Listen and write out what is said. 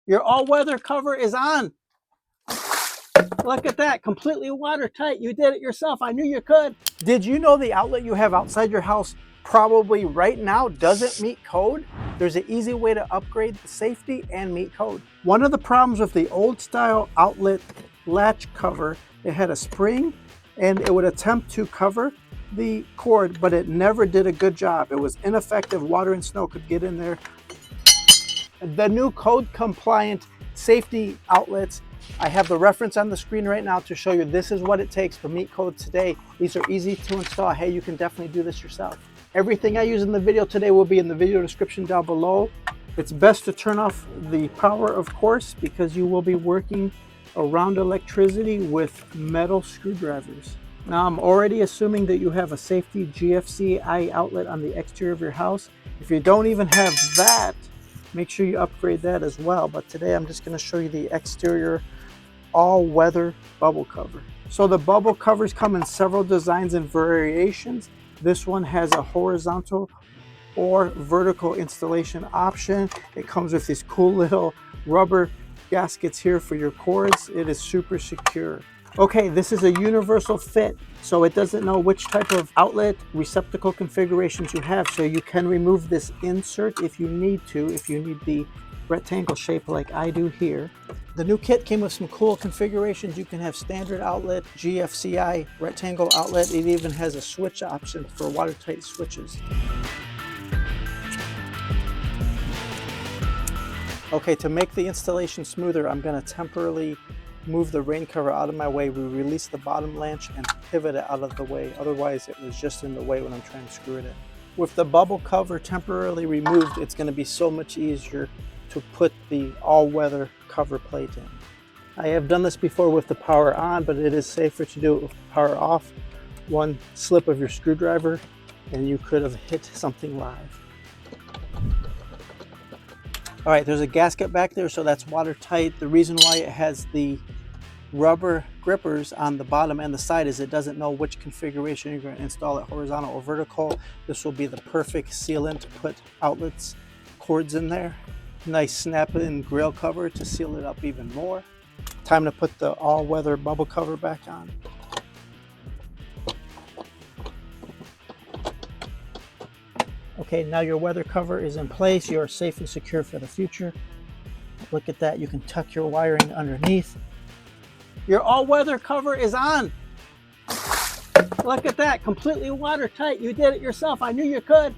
Your all-weather cover is on. Look at that, completely watertight. You did it yourself. I knew you could. Did you know the outlet you have outside your house probably right now doesn't meet code? There's an easy way to upgrade the safety and meet code. One of the problems with the old style outlet latch cover, it had a spring and it would attempt to cover the cord, but it never did a good job. It was ineffective. Water and snow could get in there. The new code compliant safety outlets, I have the reference on the screen right now to show you this is what it takes to meet code today. These are easy to install. Hey, you can definitely do this yourself. Everything I use in the video today will be in the video description down below. It's best to turn off the power, of course, because you will be working around electricity with metal screwdrivers. Now, I'm already assuming that you have a safety GFCI outlet on the exterior of your house. If you don't even have that, make sure you upgrade that as well. But today I'm just going to show you the exterior all-weather bubble cover. So the bubble covers come in several designs and variations. This one has a horizontal or vertical installation option. It comes with these cool little rubber gaskets here for your cords. It is super secure. Okay, this is a universal fit, so it doesn't know which type of outlet receptacle configurations you have, so you can remove this insert if you need to, if you need the rectangle shape like I do here. The new kit came with some cool configurations. You can have standard outlet, GFCI, rectangle outlet. It even has a switch option for watertight switches. Okay, to make the installation smoother, I'm going to temporarily move the rain cover out of my way. We release the bottom latch and pivot it out of the way. Otherwise, it was just in the way when I'm trying to screw it in. With the bubble cover temporarily removed, it's going to be so much easier to put the all-weather cover plate in. I have done this before with the power on, but it is safer to do it with the power off. One slip of your screwdriver and you could have hit something live. All right, there's a gasket back there, so that's watertight. The reason why it has the rubber grippers on the bottom and the side is it doesn't know which configuration you're going to install it, horizontal or vertical. This will be the perfect sealant to put outlets, cords in there. Nice snap-in grill cover to seal it up even more. Time to put the all-weather bubble cover back on. Okay, now your weather cover is in place. You're safe and secure for the future. Look at that, you can tuck your wiring underneath. Your all-weather cover is on. Look at that, completely watertight. You did it yourself. I knew you could.